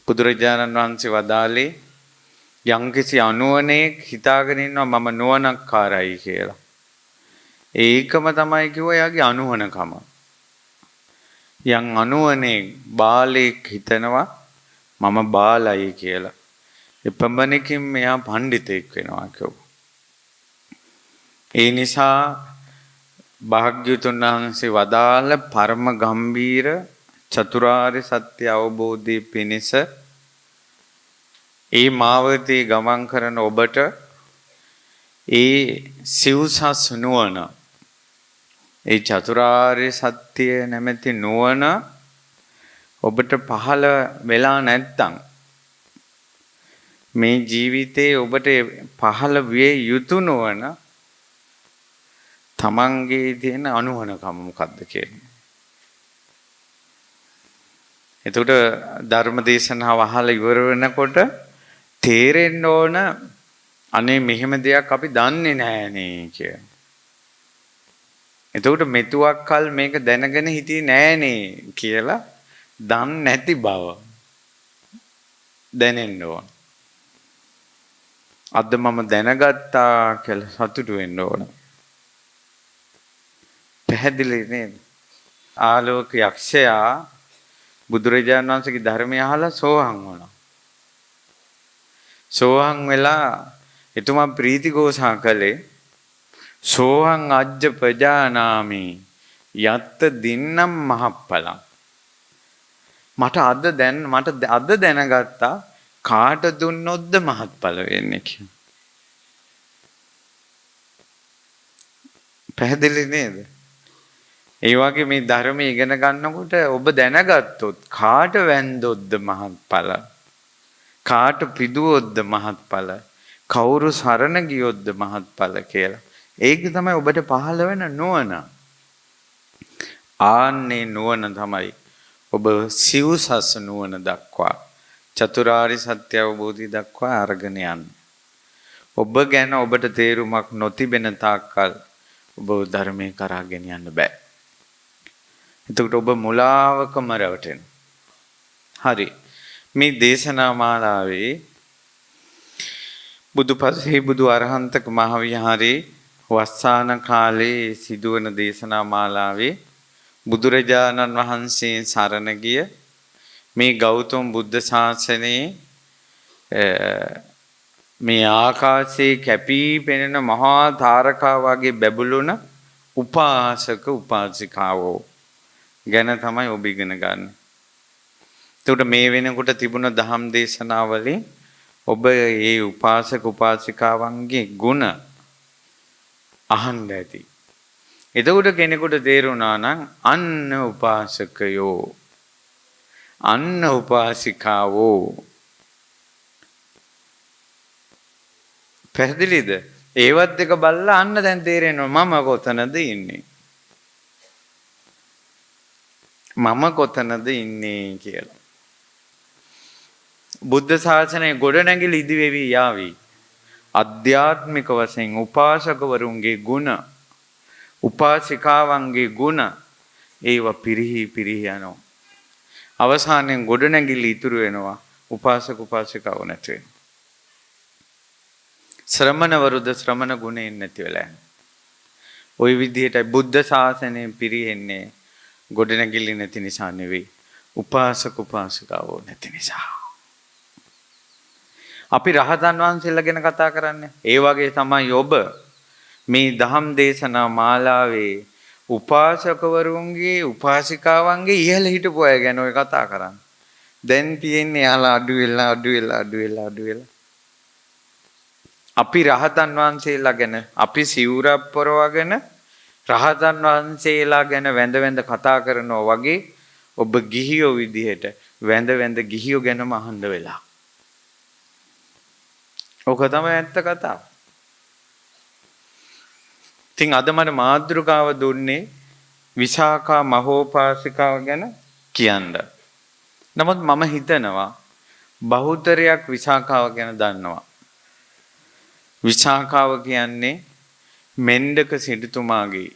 බුදුරජාණන් වහන්සේ වදාළේ යම්කිසි අනුවණෙක් හිතාගෙන ඉන්නවා මම නුවණක්කාරයි කියලා. ඒකම තමයි කිව්වා එයාගේ අනුවණකම. යම් අනුවණෙක් බාලයෙක් හිතනවා මම බාලයි කියලා. එපමණකින් මෙයා පඬිතෙක් වෙනවා කිව්වා. ඒ නිසා භාග්‍යවතුන් වහන්සේ වදාළ පරම ගම්බීර චතුරාර්ය සත්‍ය අවබෝධයේ පිණිස ඒ මාවතේ ගමන් කරන ඔබට ඒ සිව්සස් නුවණ ඒ චතුරාර්ය සත්‍ය නැමැති නුවණ ඔබට පහළ වෙලා නැත්තම් මේ ජීවිතේ ඔබට පහළ විය යුතු නුවණ තමන්ගේ තියෙන අනුවණකම මොකද්ද කියන්නේ. එතකොට ධර්ම දේශනාව අහලා ඉවර වෙනකොට තේරෙන්න ඕන අනේ මෙහෙම දෙයක් අපි දන්නේ නෑනේ කිය. එතකොට මෙතුවක් කල් මේක දැනගෙන හිටියේ නෑනේ කියලා දන්නේ නැති බව දැනෙන්න ඕන. අද මම දැනගත්තා කියලා සතුටු වෙන්න ඕන. පැහැදිලි නේද? ආලෝක යක්ෂයා බුදුරජාණන් වහන්සේගේ ධර්මය අහලා සෝහන් වුණා. සෝහන් වෙලා එතුමා ප්‍රීතිഘോഷා කළේ සෝහන් අජ්ජ ප්‍රජානාමි යත්ත දින්නම් මහප්පලං. මට අද දැනගත්තා කාට දුන්නොත්ද මහත්ඵල වෙන්නේ කියලා. පැහැදිලි නේද? ඒ වගේ මේ ධර්මය ඉගෙන ගන්නකොට ඔබ දැනගත්තොත් කාට වැන්දොත්ද මහත්ඵල, කාට පිදුවොත්ද මහත්ඵල, කවුරු සරණ ගියොත්ද මහත්ඵල කියලා. ඒක තමයි ඔබට පහළ වෙන නුවණ. ආන්නේ නුවණ තමයි ඔබ සිව්සස් නුවණ දක්වා චතුරාර්ය සත්‍ය අවබෝධය දක්වා අරගෙන යන්නේ. ඔබ ගැන ඔබට තේරුමක් නොතිබෙන තාක්කල් ඔබ ධර්මයේ කරා ගෙනියන්න බෑ. එතකොට ඔබ මුලාවකම රැවටෙන. හරි. මේ දේශනා මාලාවේ බුදුපසේ බුදු අරහන්තක මහ විහාරේ වස්සාන කාලේ සිදුවන දේශනා මාලාවේ බුදුරජාණන් වහන්සේ සරණ ගිය මේ ගෞතම බුද්ධ ශාසනයේ මේ ආකාශයේ කැපී පෙනෙන මහා තාරකා වගේ බැබළුණ උපාසක උපාසිකාවෝ ගැන තමයි ඔබ ඉගෙන ගන්න. එතකොට මේ වෙනකොට තිබුණ දහම් දේශනාවලින් ඔබ මේ උපාසක උපාසිකාවන්ගේ ගුණ අහන්න ඇති. එතකොට කෙනෙකුට තේරුණා නම් අන්න උපාසකයෝ අන්න උපාසිකාවෝ. පැහැදිලිද? ඒවත් එක බලලා අන්න දැන් තේරෙනවා මම කොතනද ඉන්නේ, මම කොතනද ඉන්නේ කියලා. බුද්ධ ශාසනය ගොඩනැගිලි ඉදිවෙවි යාවි. අධ්‍යාත්මික වශයෙන් උපාසකවරුන්ගේ ගුණ, උපාසිකාවන්ගේ ගුණ ඒවා පිරිහි යනවා. අවසානයෙන් ගොඩනැගිලි ඉතුරු වෙනවා උපාසක උපාසිකාව නැති වෙනවා. ශ්‍රමණවරුද ශ්‍රමණ ගුණයෙන් නැති වෙලා යනවා. ওই විදිහටයි බුද්ධ ශාසනය පිරිහෙන්නේ ගොඩනැගිලි නැති නිසා නෙවෙයි, උපාසක උපාසිකාවෝ නැති නිසා. අපි රහතන් වහන්සේලා ගැන කතා කරන්නේ. ඒ වගේ තමයි ඔබ මේ දහම් දේශනා මාලාවේ උපාසකවරුන්ගේ උපාසිකාවන්ගේ ඉහළ හිටපු අය ගැන ඔය කතා කරන්නේ. දැන් තියෙන්නේ යාලා අඩු වෙලා. අපි රහතන් වහන්සේලා ගැන අපි සිවුරක් පොරවගෙන රහතන් වහන්සේලා ගැන වැඳ කතා කරනවා වගේ ඔබ ගිහියෝ විදිහට වැඳ ගිහියෝ ගැනම අහන්න වෙලා. ඔක තමයි ඇත්ත කතාව. ඉතින් අද මට මාතෘකාව දුන්නේ විසාකා මහෝපාසිකාව ගැන කියන්න. නමුත් මම හිතනවා බහුතරයක් විසාකාව ගැන දන්නවා. විසාකාව කියන්නේ මෙණ්ඩක සිටුතුමාගේ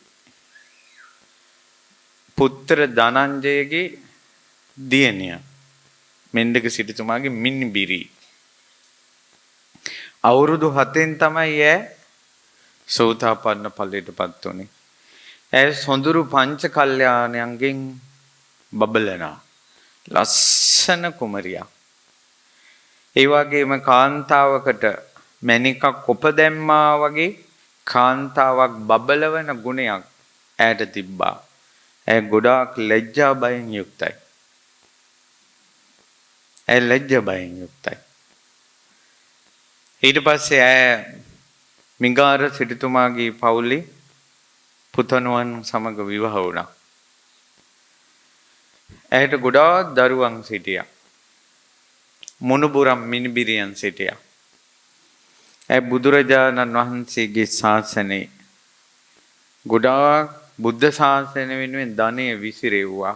පුත්‍ර ධනංජයගේ දියණිය. මෙන්ඩක සිටුතුමාගේ මිනිබිරි. අවුරුදු 7න් තමයි ඈ සෝතාපන්න ඵලයටපත් උනේ. ඇය සොඳුරු පංච කල්යාණයන්ගෙන් බබලනා ලස්සන කුමරියක්. ඒ වගේම කාන්තාවකට මණිකක් කොප දැම්මා වගේ කාන්තාවක් බබලවන ගුණයක් ඇයට තිබ්බා. ඇය ගොඩාක් ලැජ්ජා බයෙන් යුක්තයි. ඇය ලැජ්ජා බයෙන් යුක්තයි. ඊට පස්සේ ඇය මිගාර සිටුතුමාගේ පවුලේ පුතණුවන් සමග විවාහ වුණා. ඇයට ගොඩාක් දරුවන් සිටියා. මුණුබුරම් මිනිබිරියන් සිටියා. ඇය බුදුරජාණන් වහන්සේගේ ශාසනයේ ගොඩාක් බුද්ධ ශාසනය වෙනුවෙන් ධනය විසිරෙව්වා.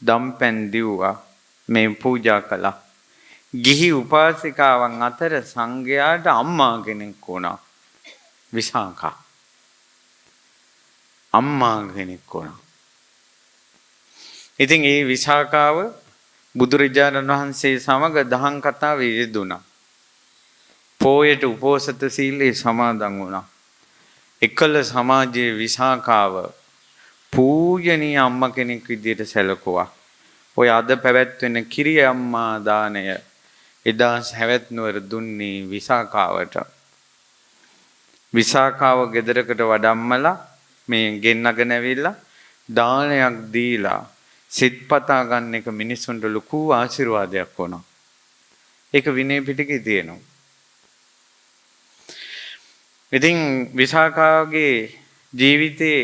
දම්පැන් දිව්වා. මේ පූජා කළා. ගිහි උපාසිකාවන් අතර සංඝයාට අම්මා කෙනෙක් වුණා. විසාකා අම්මා කෙනෙක් වුණා. ඉතින් ඒ විසාකාව බුදුරජාණන් වහන්සේ සමග දහම් කතාවේ යෙදුණා. පොයට උපෝසත සීලේ සමාදන් වුණා. එකල සමාජයේ විසාකාව පූජනීය අම්මා කෙනෙක් විදියට සැලකුවා. ඔය අද පැවැත්වෙන කිරිය අම්මා දාණය එදා සැවැත් නුවර දුන්නේ විසාකාවට. විසාකාව ගෙදරකට වඩම්මලා මේ ගෙන්නගෙන ඇවිල්ලා දානයක් දීලා සිත්පතා ගන්න එක මිනිස්සුන්ට ලොකු ආශිර්වාදයක් වුණා. ඒක විනය පිටකේ තියෙනවා. ඉතින් විසාකාගේ ජීවිතේ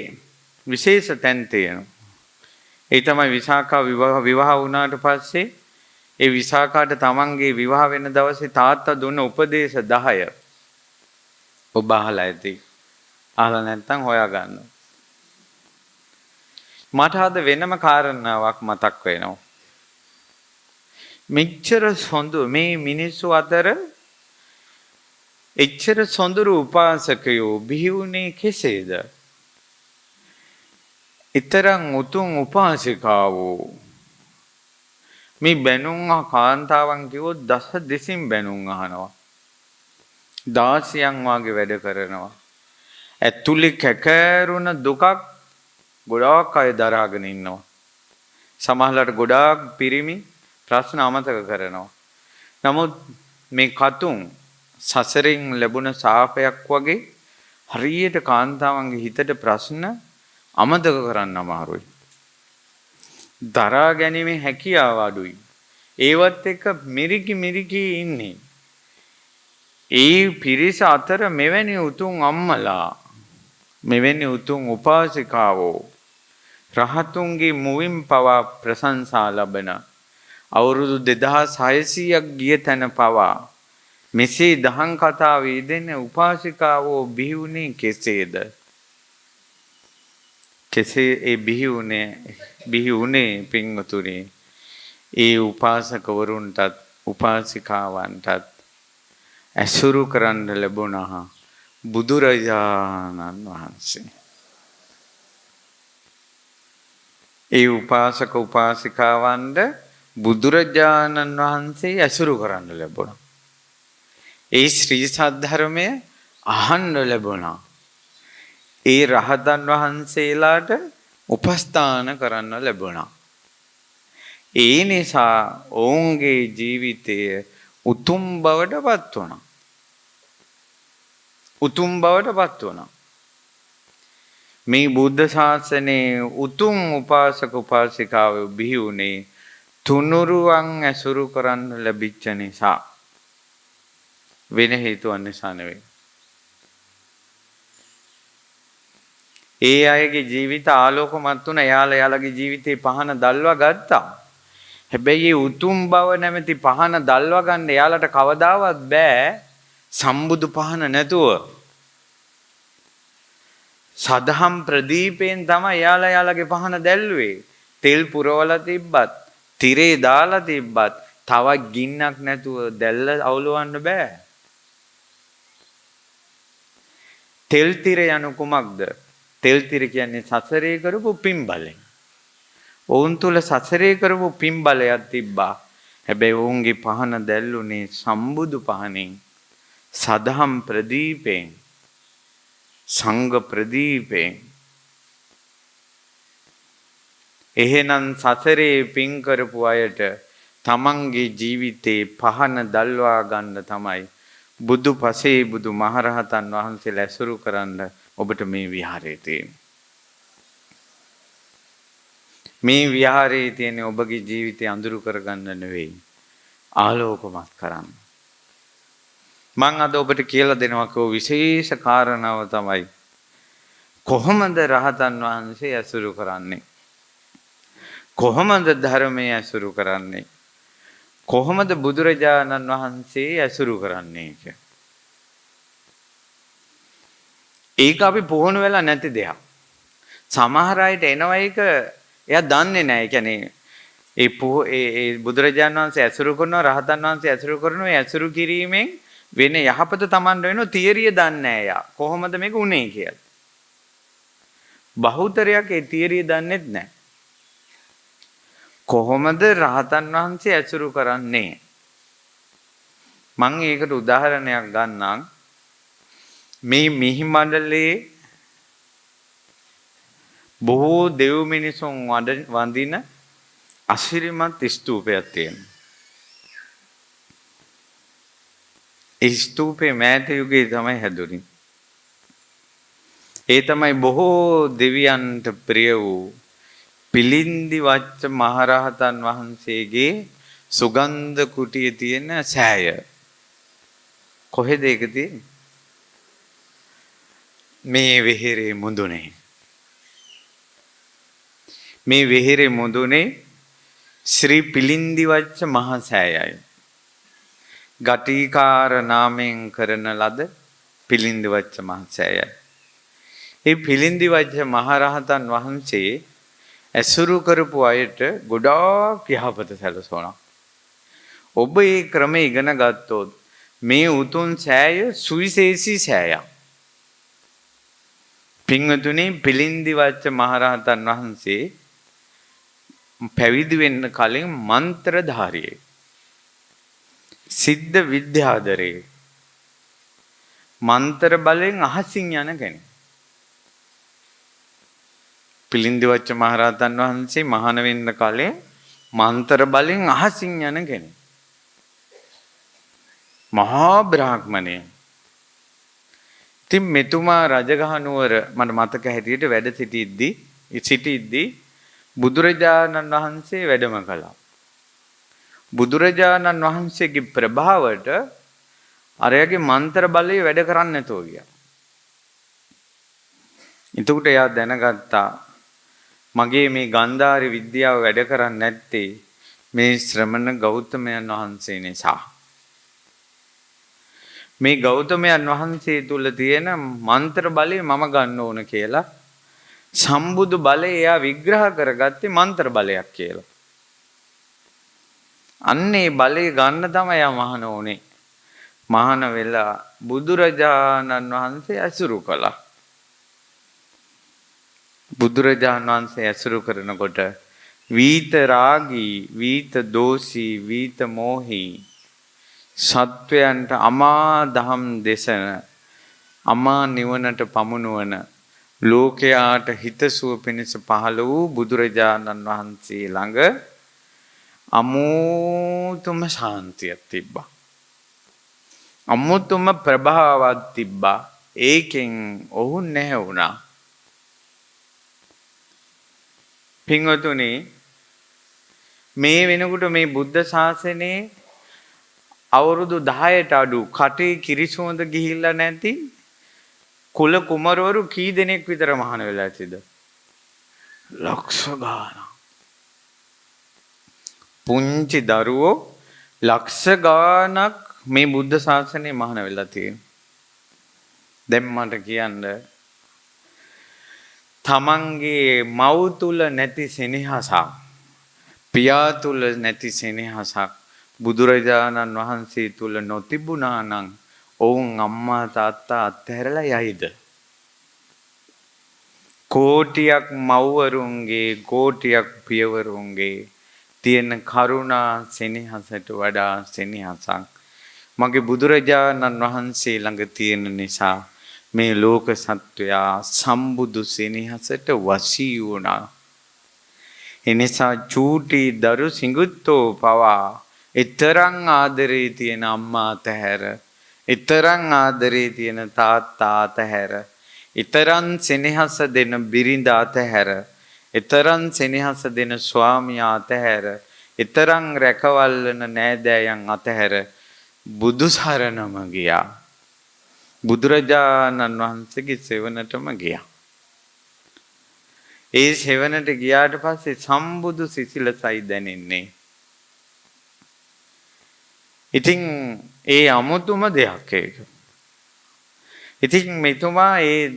විශේෂ තැන් තියෙනවා. ඒ තමයි විසාකා විවාහ වුණාට පස්සේ ඒ විසාකාට තමන්ගේ විවාහ වෙන දවසේ තාත්තා දුන්න උපදේශ 10 ඔබ අහලා ඇති. අහලා නැත්නම් හොයාගන්න. මට අද වෙනම කාරණාවක් මතක් වෙනවා. මෙච්චර සොඳුරු මේ මිනිස්සු අතර එච්චර සොඳුරු උපාසකයෝ බිහි වුණේ කෙසේද? ඊතරම් උතුම් උපාසිකාවෝ මේ බැනුම් කාන්තාවන් කිව්වොත් දස දෙසින් බැනුම් අහනවා. 16න් වාගේ වැඩ කරනවා. ඇතුලේ කැකෑරුණ දුකක් ගොඩාක් අය දරාගෙන ඉන්නවා. සමහරවිට ගොඩාක් පිරිමි ප්‍රශ්න අමතක කරනවා. නමුත් මේ කතුන් සසරින් ලැබුණ සාපයක් වගේ හරියට කාන්තාවන්ගේ හිතට ප්‍රශ්න අමතක කරන්න අමාරුයි. දරා ගැනීමේ හැකියාව අඩුයි. ඒවත් එක්ක මිරිකි ඉන්නේ. ඒ පිරිස අතර මෙවැනි උතුම් අම්මලා මෙවැනි උතුම් උපාසිකාවෝ රහතුන්ගේ මුවින් පවා ප්‍රශංසා ලබන අවුරුදු 2600ක් ගිය තැන පවා මෙසේ දහම් කතාවේ යෙදෙන උපාසිකාවෝ බිහි වුණේ කෙසේද? කෙසේ ඒ බිහි වුණේ පින්වතුනි ඒ උපාසකවරුන්ටත් උපාසිකාවන්ටත් ඇසුරු කරන්න ලැබුණා බුදුරජාණන් වහන්සේ. ඒ උපාසක උපාසිකාවන්ට බුදුරජාණන් වහන්සේ ඇසුරු කරන්න ලැබුණා. ඒ ශ්‍රී සද්ධර්මය අහන්න ලැබුණා. ඒ රහතන් වහන්සේලාට උපස්ථාන කරන්න ලැබුණා. ඒ නිසා ඔවුන්ගේ ජීවිතය උතුම් බවට පත් වුණා. උතුම් බවට පත් වුණා. මේ බුද්ධ ශාසනයේ උතුම් උපාසක උපාසිකාවෝ බිහි වුණේ තුනුරුවන් ඇසුරු කරන්න ලැබිච්ච නිසා. වෙන හේතුවක් නිසා නෙවෙයි. ඒ අයගේ ජීවිත ආලෝකමත් වුණා. එයාලගේ ජීවිතේ පහන දල්වා ගත්තා. හැබැයි මේ උතුම් බව නැමැති පහන දල්වා ගන්න එයාලට කවදාවත් බෑ සම්බුදු පහන නැතුව. සදහම් ප්‍රදීපයෙන් තමයි එයාලගේ පහන දැල්ුවේ. තෙල් පුරවලා තිබ්බත්, තිරේ දාලා තිබ්බත් තවත් ගින්නක් නැතුව දැල්ල අවුලවන්න බෑ. තෙල් තිර යනු කුමක්ද? තෙල් තිර කියන්නේ සසරේ කරපු පින් බලය. ඔවුන් තුල සසරේ කරපු පින් බලයක් තිබ්බා. හැබැයි ඔවුන්ගේ පහන දැල්ලුනේ සම්බුදු පහනෙන්, සදහම් ප්‍රදීපයෙන්, සංඝ ප්‍රදීපයෙන්. එහෙනම් සසරේ පින් කරපු අයට තමන්ගේ ජීවිතේ පහන දල්වා ගන්න තමයි බුදු පසේ බුදු මහරහතන් වහන්සේලා ඇසුරු කරන්න ඔබට මේ විහාරයේ තියෙන්නේ. මේ විහාරයේ තියෙන ඔබගේ ජීවිතය අඳුරු කරගන්න නෙවෙයි, ආලෝකමත් කරන්න. මම අද ඔබට කියලා දෙනවා කෝ විශේෂ කාරණාව තමයි කොහොමද රහතන් වහන්සේ ඇසුරු කරන්නේ? කොහොමද ධර්මයේ ඇසුරු කරන්නේ? කොහොමද බුදුරජාණන් වහන්සේ ඇසුරු කරන්නේ? ඒක අපි පුහුණු වෙලා නැති දෙයක්. සමහර අයට එනවා ඒක එයා දන්නේ නැහැ. ඒ කියන්නේ ඒ බුදුරජාණන් වහන්සේ ඇසුරු කරනවා, රහතන් වහන්සේ ඇසුරු කරනවා. ඒ ඇසුරු කිරීමෙන් වෙන යහපත Taman වෙනවා. තියරිය දන්නේ නැහැ එයා. කොහොමද මේක උනේ කියලා. බහුතරයක් ඒ තියරිය දන්නේත් නැහැ. කොහොමද රහතන් වහන්සේ ඇසුරු කරන්නේ? මම ඒකට උදාහරණයක් ගන්නම්. මේ මිහි මණ්ඩලයේ බොහෝ දෙව් මිනිසුන් වඳින අසිරිමත් ස්තූපයක් තියෙනවා. ඒ ස්තූපේ මෑත යුගයේ තමයි හැදුනේ. ඒ තමයි බොහෝ දෙවියන්ට ප්‍රිය වූ පිළින්දි වච්ච මහරහතන් වහන්සේගේ සුගන්ධ කුටියේ තියෙන සෑය. කොහෙද ඒක තියෙන්නේ? මේ වෙහෙරේ මුදුනේ. මේ වෙහෙරේ මුදුනේ ශ්‍රී පිළින්දි වච්ච මහ සෑයයි. ගටිකාර නාමයෙන් කරන ලද පිළින්දි වච්ච මහ සෑයයි. මේ පිළින්දි වච්ච මහරහතන් වහන්සේ ඇසුරු කරපු අයට ගොඩාක් යහපත සැලසුණා. ඔබ මේ ක්‍රම ඉගෙන ගත්තොත් මේ උතුම් සෑය සුවිශේෂී සෑයක්. පින්වතුනි, පිළින්දි වච්ච මහරහතන් වහන්සේ පැවිදි වෙන්න කලින් මන්ත්‍රධාරියෙක්, සිද්ධ විද්‍යාදරයෙක්, මන්ත්‍ර බලෙන් අහසින් යන කෙනෙක්. පිළින්දි වච්ච මහරහතන් වහන්සේ මහාන වෙන්න කලින් මන්ත්‍ර බලෙන් අහසින් යන කෙනෙක්. මහා බ්‍රාහ්මණය. ඉතින් මෙතුමා රජගහ නුවර මට මතක හැටියට වැඩ සිටිද්දී බුදුරජාණන් වහන්සේ වැඩම කළා. බුදුරජාණන් වහන්සේගේ ප්‍රභාවට අරයාගේ මන්ත්‍ර බලය වැඩ කරන්නේ නැතෝ ගියා. එතකොට එයා දැනගත්තා මගේ මේ ගන්ධාරි විද්‍යාව වැඩ කරන්නේ නැත්තේ මේ ශ්‍රමණ ගෞතමයන් වහන්සේ නිසා. මේ ගෞතමයන් වහන්සේ තුල තියෙන මන්ත්‍ර බලය මම ගන්න ඕන කියලා සම්බුදු බලය එයා විග්‍රහ කරගත්තේ මන්ත්‍ර බලයක් කියලා. අන්නේ බලය ගන්න තමයි එයා මහාන ඕනේ. මහාන වෙලා බුදුරජාණන් වහන්සේ ඇසුරු කළා. බුදුරජාණන් වහන්සේ ඇසුරු කරනකොට වීත රාගී, වීත දෝෂී, වීත මෝහී සත්වයන්ට අමා දහම් දේශන, අමා නිවනට පමුණුවන, ලෝකයාට හිතසුව පිණිස පහළ වූ බුදුරජාණන් වහන්සේ ළඟ අමුතුම ශාන්තියක් තිබ්බා. අමුතුම ප්‍රභාවයක් තිබ්බා. ඒකෙන් ඔහු නැහැ වුණා. පින්වතුනි, මේ වෙනකොට මේ බුද්ධ ශාසනයේ අවුරුදු 10ට අඩු කටේ කිරිසුවඳ ගිහිල්ලා නැති කුල කුමරවරු කී දෙනෙක් විතර මහාන වෙලා ඇතිද? ලක්ෂ ගාණක්. පුංචි දරුවෝ ලක්ෂ ගාණක් මේ බුද්ධ ශාසනයේ මහාන වෙලා තියෙනවා. දැන් මට කියන්න තමන්ගේ මව් තුල නැති සෙනෙහසක්, පියා තුල නැති සෙනෙහසක් බුදුරජාණන් වහන්සේ තුල නොතිබුණා නම් ඔවුන් අම්මා තාත්තා අත්හැරලා යයිද? කෝටියක් මව්වරුන්ගේ, කෝටියක් පියවරුන්ගේ තියෙන කරුණා සෙනෙහසට වඩා සෙනෙහසක් මගේ බුදුරජාණන් වහන්සේ ළඟ තියෙන නිසා මේ ලෝක සත්වයා සම්බුදු සෙනෙහසට වශී වුණා. එනිසා චූටි දරු සිඟුත්තෝ පවා ඊතරං ආදරේ තියෙන අම්මා අතහැර, ඊතරං ආදරේ තියෙන තාත්තා අතහැර, ඊතරං සෙනෙහස දෙන බිරිඳ අතහැර, ඊතරං සෙනෙහස දෙන ස්වාමියා අතහැර, ඊතරං රැකවල්ලන නෑදෑයන් අතහැර බුදු සරණම ගියා. බුදුරජාණන් වහන්සේගේ සෙවණටම ගියා. ඒ සෙවණට ගියාට පස්සේ සම්බුදු සිසිලසයි දැනෙන්නේ. ඉතින් ඒ අමුතුම දෙයක් ඒක. ඉතින් මෙතුමා ඒ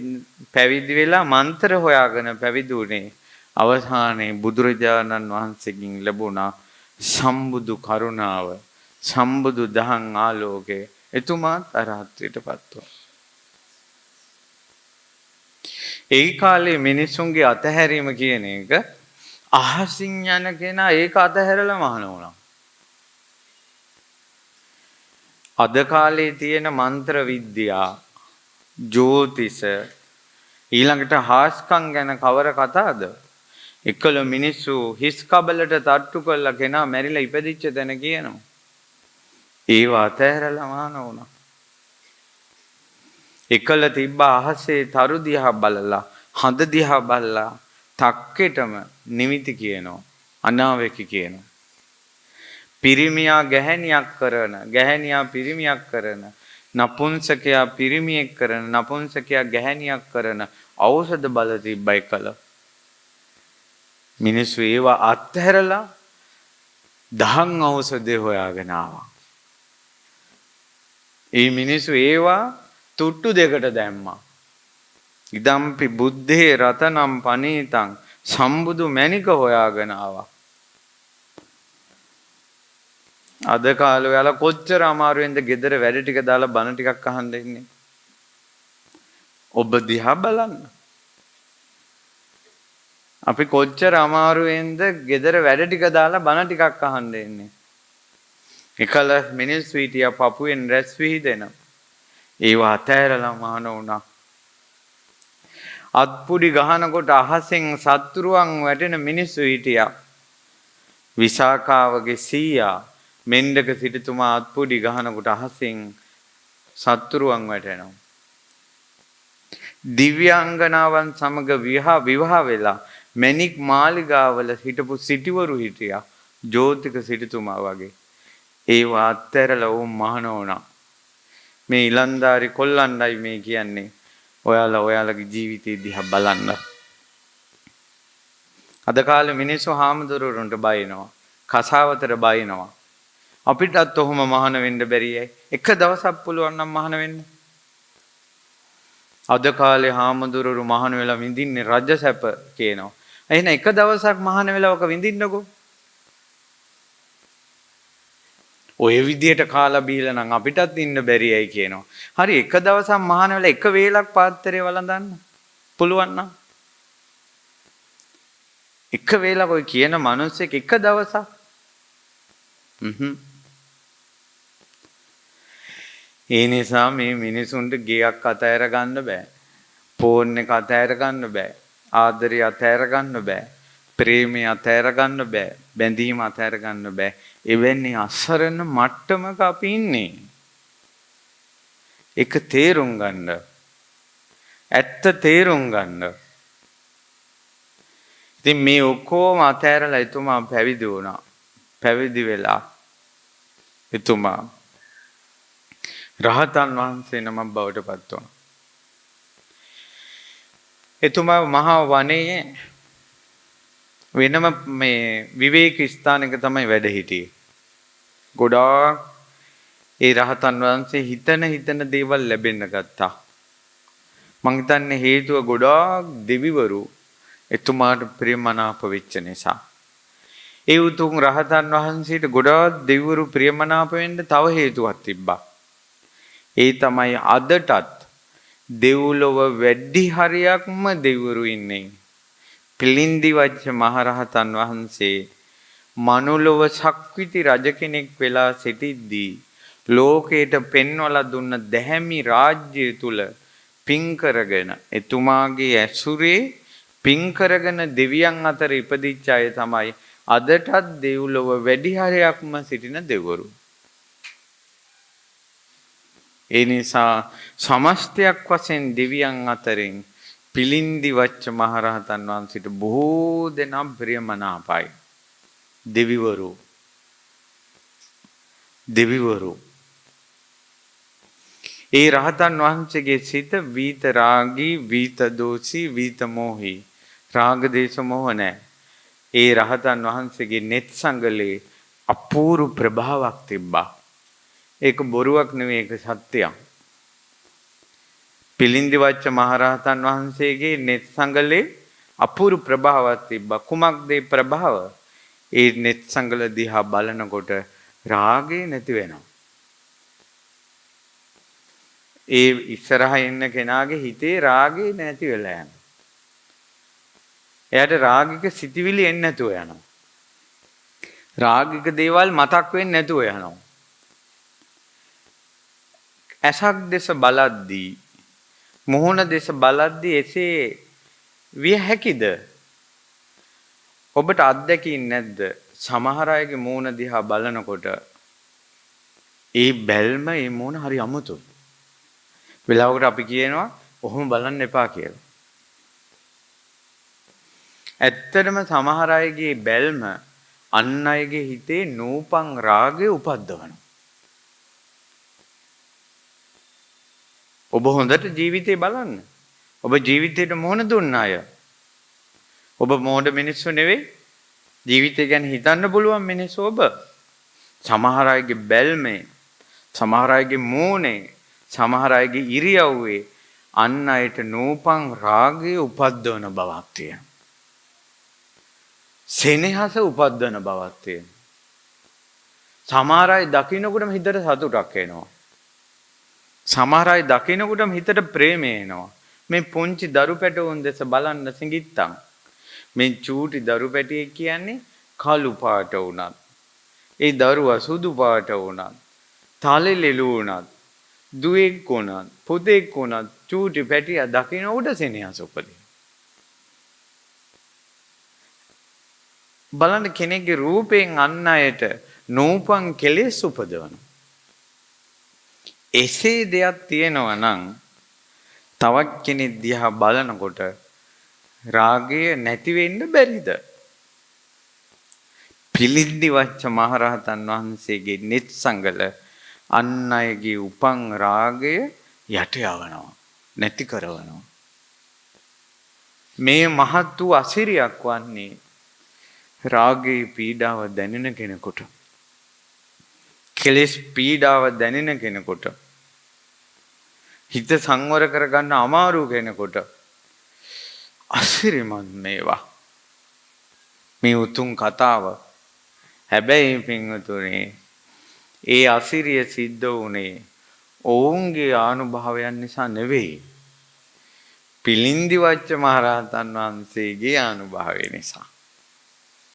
පැවිදි වෙලා මන්ත්‍ර හොයාගෙන පැවිදි වුණේ. අවසානයේ බුදුරජාණන් වහන්සේගෙන් ලැබුණා සම්බුදු කරුණාව, සම්බුදු දහම් ආලෝකය. එතුමාත් අරහත්ත්වයටපත් වුණා. ඒ කාලේ මිනිසුන්ගේ අතහැරීම කියන එක අහසින් යන කෙනා ඒක අතහැරලා මහාන වුණා. අද කාලේ තියෙන මන්ත්‍ර විද්‍යා, ජ්‍යොතිෂ, ඊළඟට හාස්කම් ගැන කවර කතාවද? එකල මිනිස්සු හිස් කබලට තට්ටු කළා කෙනා මැරිලා ඉපදිච්ච තැන කියනවා. ඒව අතහැරලා මහාන වුණා. එකල තිබ්බ අහසේ තරු දිහා බලලා, හඳ දිහා බලලා තක්කෙටම නිමිති කියනවා, අනාවැකි කියනවා. පිරිමියා ගැහැණියක් කරන, ගැහැණියා පිරිමියක් කරන, නපුංසකයා පිරිමියෙක් කරන, නපුංසකයා ගැහැණියක් කරන ඖෂධ බල තිබ්බයි කල. මිනිස්සු ඒවා අත්හැරලා දහම් ඖෂධය හොයාගෙන ආවා. ඒ මිනිස්සු ඒවා තුට්ටු දෙකට දැම්මා. ඉදම්පි බුද්ධේ රතනම් පනීතං, සම්බුදු මැණික හොයාගෙන ආවා. අද කාලේ ඔයාලා කොච්චර අමාරුවෙන්ද ගෙදර වැඩ ටික දාලා බණ ටිකක් අහන්න ඉන්නේ. ඔබ දිහා බලන්න. අපි කොච්චර අමාරුවෙන්ද ගෙදර වැඩ ටික දාලා බණ ටිකක් අහන්න ඉන්නේ. එකල මිනිස්සු හිටියා පපුවෙන් රැස් විහිදෙන. ඒව අතහැරලා මහාන වුණා. අත්පුඩි ගහනකොට අහසෙන් සත්තුරුවන් වැටෙන මිනිස්සු හිටියා. විසාකාවගේ සීයා මෙන්ඩක සිටුතුමා අත්පුඩි ගහනකොට අහසෙන් සත්තුරුවන් වැටෙනවා. දිව්‍යාංගනාවන් සමග විවාහ වෙලා මැණික් මාලිගාවල හිටපු සිටිවරු හිටියා. ජෝතික සිටුතුමා වගේ. ඒව අත්හැරලා වුන් මහාන වුණා. මේ ඉලන්දාරි කොල්ලන්ඩයි මේ කියන්නේ. ඔයාලගේ ජීවිතය දිහා බලන්න. අද කාලේ මිනිස්සු හාමුදුරුවන්ට බයිනවා. කසාවතට බයිනවා. අපිටත් ඔහොම මහාන වෙන්න බැරියයි. එක දවසක් පුළුවන් නම් මහාන වෙන්න. අද කාලේ හාමුදුරුවරු මහාන වෙලා විඳින්නේ රජ සැප කියනවා. එහෙනම් එක දවසක් මහාන වෙලා ඔක විඳින්නකෝ. ඔය විදියට කාලා බීලා නම් අපිටත් ඉන්න බැරියයි කියනවා. හරි එක දවසක් මහාන වෙලා එක වේලක් පාත්‍රය වළඳන්න පුළුවන් නම්. එක වේලක් ඔය කියන මිනිස්සෙක් එක දවසක්. ඒ නිසා මේ මිනිසුන්ට ගෙයක් අතහැර ගන්න බෑ. ෆෝන් එක අතහැර ගන්න බෑ. ආදරය අතහැර ගන්න බෑ. ප්‍රේමය අතහැර ගන්න බෑ. බැඳීම අතහැර ගන්න බෑ. එවැනි අසරණ මට්ටමක අපි ඉන්නේ. ඒක තේරුම් ගන්න. ඇත්ත තේරුම් ගන්න. ඉතින් මේ ඔක්කොම අතහැරලා එතුමා පැවිදි වුණා. පැවිදි වෙලා එතුමා රහතන් වහන්සේ නමක් බවට පත් වුණා. එතුමා මහා වනයේ වෙනම මේ විවේක ස්ථානයක තමයි වැඩ හිටියේ. ගොඩාක් ඒ රහතන් වහන්සේ හිතන දේවල් ලැබෙන්න ගත්තා. මං හිතන්නේ හේතුව ගොඩාක් දෙවිවරු එතුමාට ප්‍රියමනාප වෙච්ච නිසා. ඒ උතුම් රහතන් වහන්සේට ගොඩාක් දෙවිවරු ප්‍රියමනාප වෙන්න තව හේතුවක් තිබ්බා. ඒ තමයි අදටත් දෙව්ලොව වැඩි හරියක්ම දෙවිවරු ඉන්නේ. පිළින්දි වච්ච මහරහතන් වහන්සේ මනුලොව ශක්විති රජ කෙනෙක් වෙලා සිටිද්දී ලෝකයට පෙන්වලා දුන්න දැහැමි රාජ්‍යය තුල පින් කරගෙන එතුමාගේ ඇසුරේ පින් කරගෙන දෙවියන් අතර ඉපදිච්ච අය තමයි අදටත් දෙව්ලොව වැඩි හරයක්ම සිටින දෙවරු. ඒ නිසා සමස්තයක් වශයෙන් දෙවියන් අතරින් පිලින්දි වච්ච මහරහතන් වහන්සේට බොහෝ දෙනා ප්‍රියමනාපයි. දෙවිවරු ඒ රහතන් වහන්සේගේ සිත වීත රාගී, වීත දෝෂී, වීත මෝහී, රාග දේශ මොහ නැහැ. ඒ රහතන් වහන්සේගේ net සංගලේ අපූර්ව ප්‍රභාවක් තිබ්බා. ඒක බොරුවක් නෙවෙයි, ඒක සත්‍යයක්. පිලින්දි වච්ච මහරහතන් වහන්සේගේ net සංගලේ අපූර්ව ප්‍රභාවක් තිබ්බා. කුමක්ද ඒ ප්‍රභාව? ඒ net සංගල දිහා බලනකොට රාගේ නැති වෙනවා. ඒ ඉස්සරහා ඉන්න කෙනාගේ හිතේ රාගේ නැති වෙලා යනවා. එයාට රාගික සිතිවිලි එන්නේ නැතුව යනවා. රාගික දේවල් මතක් වෙන්නේ නැතුව යනවා. ඇසක් දෙස බලද්දී, මොහොන දෙස බලද්දී එසේ විය හැකිද? ඔබට අත්දැකීම් නැද්ද? සමහර අයගේ මූණ දිහා බලනකොට ඒ බැල්ම, ඒ මූණ හරි අමුතුයි. වෙලාවකට අපි කියනවා ඔහොම බලන්න එපා කියලා. ඇත්තටම සමහර අයගේ බැල්ම අන් අයගේ හිතේ නූපන් රාගය උපද්දවනවා. ඔබ හොඳට ජීවිතේ බලන්න. ඔබ ජීවිතේට මොහොන දුන්න අය. ඔබ මෝඩ මිනිස්සු නෙවෙයි. ජීවිතය ගැන හිතන්න පුළුවන් මිනිස්සු ඔබ. සමහර අයගේ බැල්මේ, සමහර අයගේ මූණේ, සමහර අයගේ ඉරියව්වේ අන් අයට නූපන් රාගය උපද්දවන බවක් තියෙනවා. සෙනෙහස උපද්දවන බවක් තියෙනවා. සමහර අය දකින්නකොටම හිතට සතුටක් එනවා. සමහර අය දකින්නකොටම හිතට ප්‍රේමය එනවා. මේ පුංචි දරු පැටවුන් දෙස බලන්න සිඟිත්තම්. මේ චූටි දරු පැටියෙක් කියන්නේ කළු පාට වුණත්, ඒ දරුවා සුදු පාට වුණත්, තලෙලෙලු වුණත්, දුවෙක් වුණත්, පුතෙක් වුණත් චූටි පැටියා දකින්න උඩ සෙනෙහස උපදින. බලන්න කෙනෙක්ගේ රූපයෙන් අන් අයට නූපන් කෙලෙස් උපදවන. එසේ දෙයක් තියෙනවා නම් තවත් කෙනෙක් දිහා බලනකොට රාගය නැති වෙන්න බැරිද? පිලින්දි වච්ච මහරහතන් වහන්සේගේ net සංගල අන් අයගේ උපන් රාගය යට යවනවා, නැති කරනවා. මේ මහත් වූ අසිරියක් වන්නේ රාගයේ පීඩාව දැනෙන කෙනෙකුට, කෙලෙස් පීඩාව දැනෙන කෙනෙකුට, හිත සංවර කරගන්න අමාරු කෙනෙකුට අසිරිමත් මේවා. මේ උතුම් කතාව. හැබැයි පින්වතුනි, ඒ අසිරිය සිද්ධ වුණේ ඔවුන්ගේ ආනුභාවයන් නිසා නෙවෙයි. පිලින්දි වච්ච මහරහතන් වහන්සේගේ ආනුභාවය නිසා.